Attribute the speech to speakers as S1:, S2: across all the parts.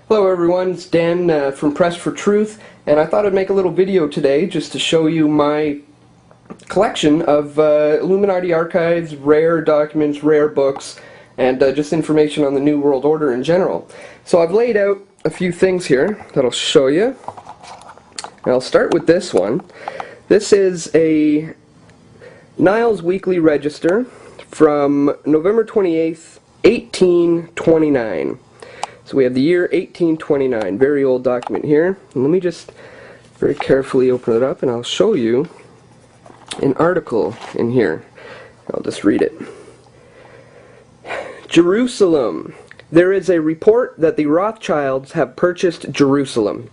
S1: Hello everyone, it's Dan from PressForTruth, and I thought I'd make a little video today just to show you my collection of Illuminati archives, rare documents, rare books, and just information on the New World Order in general. So I've laid out a few things here that I'll show you. I'll start with this one. This is a Niles Weekly Register from November 28th, 1829. So we have the year 1829, very old document here. And let me just very carefully open it up and I'll show you an article in here. I'll just read it. Jerusalem. There is a report that the Rothschilds have purchased Jerusalem.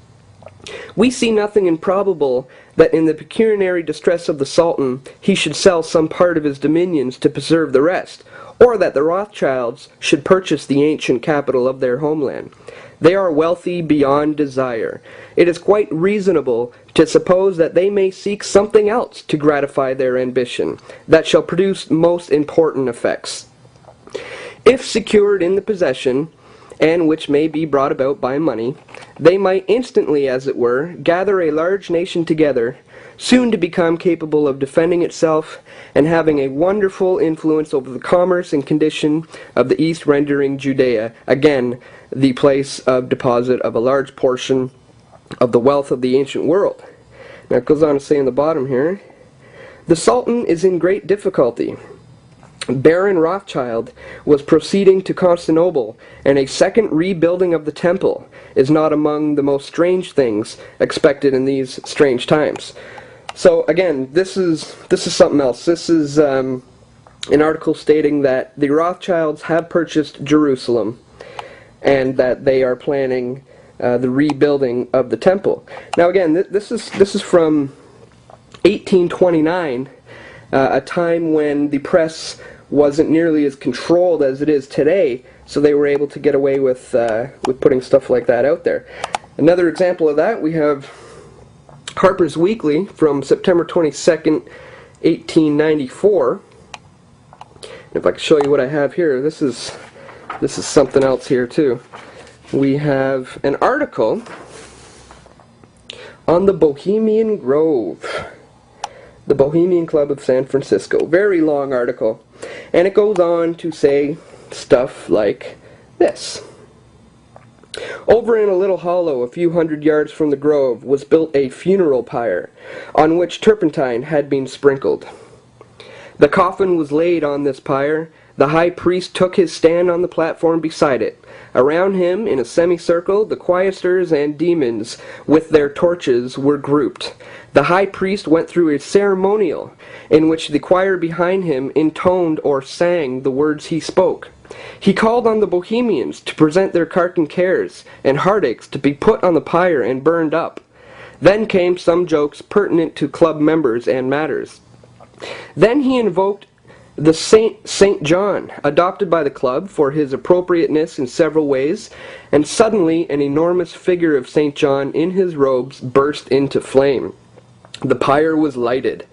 S1: We see nothing improbable that in the pecuniary distress of the Sultan he should sell some part of his dominions to preserve the rest, or that the Rothschilds should purchase the ancient capital of their homeland. They are wealthy beyond desire. It is quite reasonable to suppose that they may seek something else to gratify their ambition, that shall produce most important effects. If secured in the possession, and which may be brought about by money, they might instantly, as it were, gather a large nation together, soon to become capable of defending itself and having a wonderful influence over the commerce and condition of the East, rendering Judea, again, the place of deposit of a large portion of the wealth of the ancient world. Now it goes on to say in the bottom here, the Sultan is in great difficulty. Baron Rothschild was proceeding to Constantinople, and a second rebuilding of the temple is not among the most strange things expected in these strange times. So again, this is something else. This is an article stating that the Rothschilds have purchased Jerusalem, and that they are planning the rebuilding of the temple. Now again, this is from 1829. A time when the press wasn't nearly as controlled as it is today, so they were able to get away with putting stuff like that out there. Another example of that, we have Harper's Weekly from September 22nd, 1894. If I can show you what I have here, this is something else here too. We have an article on the Bohemian Grove. The Bohemian Club of San Francisco. Very long article. And it goes on to say stuff like this. Over in a little hollow a few hundred yards from the grove was built a funeral pyre, on which turpentine had been sprinkled. The coffin was laid on this pyre. The high priest took his stand on the platform beside it. Around him, in a semicircle, the choristers and demons with their torches were grouped. The high priest went through a ceremonial in which the choir behind him intoned or sang the words he spoke. He called on the Bohemians to present their carton cares and heartaches to be put on the pyre and burned up. Then came some jokes pertinent to club members and matters. Then he invoked the Saint John, adopted by the club for his appropriateness in several ways, and suddenly an enormous figure of Saint John in his robes burst into flame. The pyre was lighted.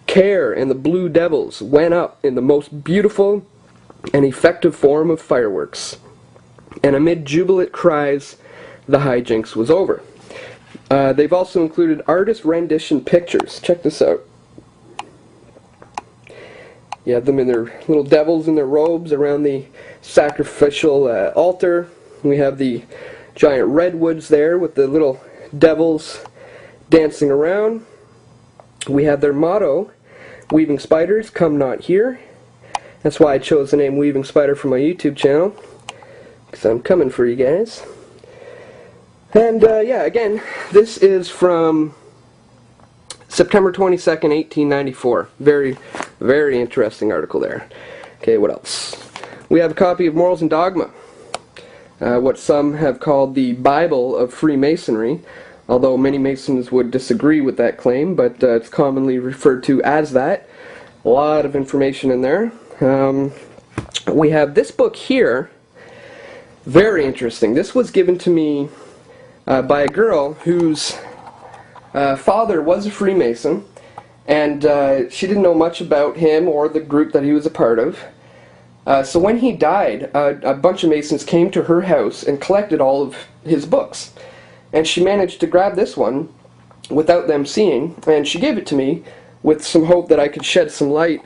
S1: Care and the Blue Devils went up in the most beautiful and effective form of fireworks, and amid jubilant cries, the hijinks was over. They've also included artist rendition pictures. Check this out. You have them in their little devils in their robes around the sacrificial altar. We have the giant redwoods there with the little devils dancing around. We have their motto, "Weaving spiders, come not here." That's why I chose the name Weaving Spider for my YouTube channel, because I'm coming for you guys. And yeah, again, this is from September 22nd, 1894. Very, very interesting article there. Okay, what else? We have a copy of Morals and Dogma, what some have called the Bible of Freemasonry, although many Masons would disagree with that claim, but it's commonly referred to as that. A lot of information in there. We have this book here, very interesting. This was given to me by a girl whose father was a Freemason, and she didn't know much about him or the group that he was a part of. So when he died, a bunch of Masons came to her house and collected all of his books. And she managed to grab this one without them seeing, and she gave it to me with some hope that I could shed some light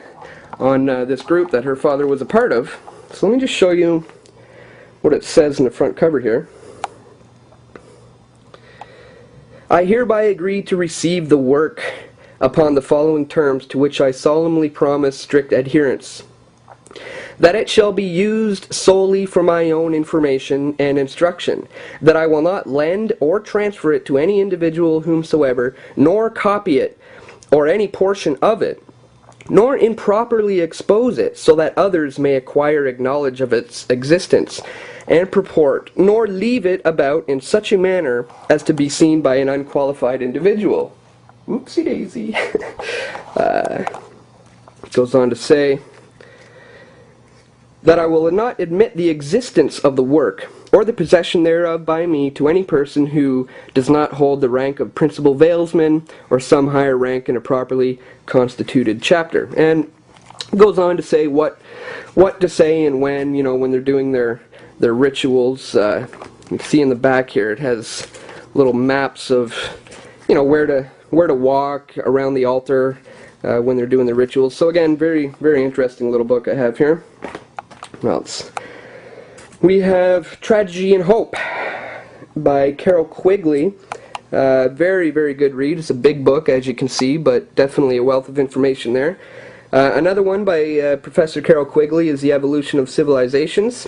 S1: on this group that her father was a part of. So let me just show you what it says in the front cover here. I hereby agree to receive the work upon the following terms, to which I solemnly promise strict adherence. That it shall be used solely for my own information and instruction, that I will not lend or transfer it to any individual whomsoever, nor copy it, or any portion of it, nor improperly expose it, so that others may acquire knowledge of its existence and purport, nor leave it about in such a manner as to be seen by an unqualified individual. Oopsie daisy. Goes on to say that I will not admit the existence of the work or the possession thereof by me to any person who does not hold the rank of principal valesman or some higher rank in a properly constituted chapter. And goes on to say what to say and when, when they're doing their rituals. You can see in the back here it has little maps of where to walk around the altar when they're doing the rituals. So again, very, very interesting little book I have here. What else? We have Tragedy and Hope by Carol Quigley. Very, very good read. It's a big book, as you can see, but definitely a wealth of information there. Another one by Professor Carol Quigley is The Evolution of Civilizations.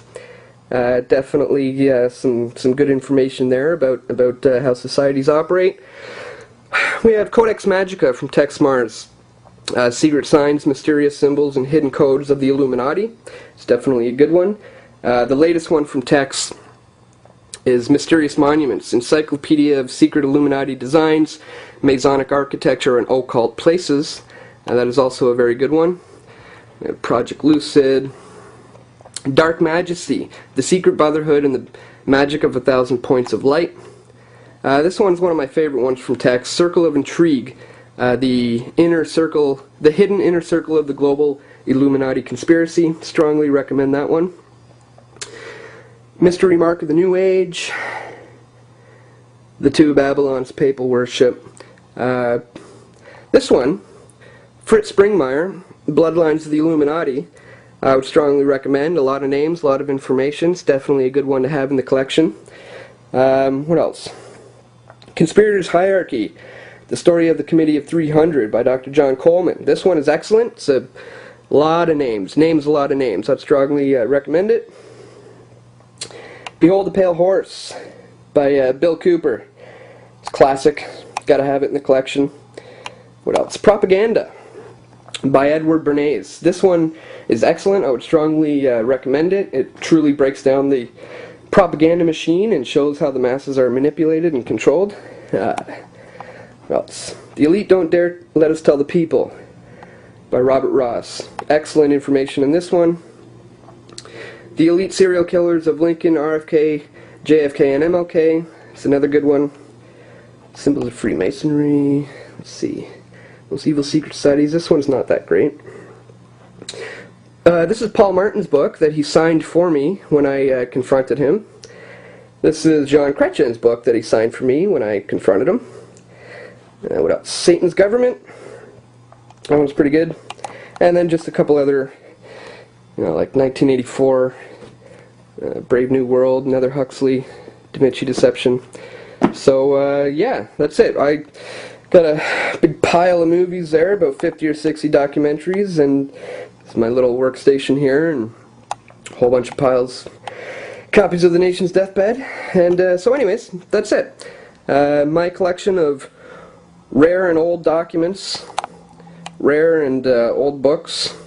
S1: Definitely some good information there about how societies operate. We have Codex Magica from Tex Mars. Secret Signs, Mysterious Symbols, and Hidden Codes of the Illuminati. It's definitely a good one. The latest one from Tex is Mysterious Monuments, Encyclopedia of Secret Illuminati Designs, Masonic Architecture, and Occult Places. That is also a very good one. We have Project Lucid. Dark Majesty, The Secret Brotherhood and the Magic of 1,000 Points of Light. This one's one of my favorite ones from Tex. Circle of Intrigue. The hidden inner circle of the global Illuminati conspiracy. Strongly recommend that one. Mystery Mark of the New Age. The Two Babylons, Papal Worship. This one, Fritz Springmeier, Bloodlines of the Illuminati. I would strongly recommend. A lot of names, a lot of information. It's definitely a good one to have in the collection. What else? Conspirators' Hierarchy. The Story of the Committee of 300 by Dr. John Coleman. This one is excellent. It's a lot of names. A lot of names. I'd strongly recommend it. Behold the Pale Horse by Bill Cooper. It's classic. Gotta have it in the collection. What else? Propaganda by Edward Bernays. This one is excellent. I would strongly recommend it. It truly breaks down the propaganda machine and shows how the masses are manipulated and controlled. What else? The Elite Don't Dare Let Us Tell the People by Robert Ross. Excellent information in this one. The Elite Serial Killers of Lincoln, RFK, JFK, and MLK. It's another good one. Symbols of Freemasonry. Let's see. Most Evil Secret Societies. This one's not that great. This is Paul Martin's book that he signed for me when I confronted him. This is John Kretchen's book that he signed for me when I confronted him. What else? Satan's Government. That one's pretty good. And then just a couple other, like 1984, Brave New World, another Huxley, Da Vinci Deception. So, yeah, that's it. I got a big pile of movies there, about 50 or 60 documentaries, and it's my little workstation here, and a whole bunch of piles, copies of The Nation's Deathbed. And so anyways, that's it. My collection of rare and old documents, rare and old books,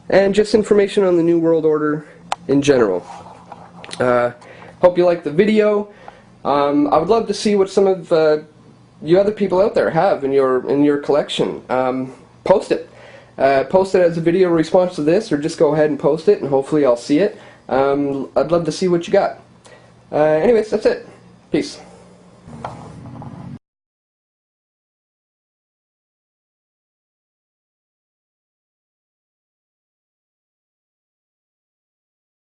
S1: and just information on the New World Order in general. Hope you liked the video. I would love to see what some of you other people out there have in your collection. Post it. Post it as a video response to this, or just go ahead and post it, and hopefully I'll see it. I'd love to see what you got. Anyways, that's it. Peace.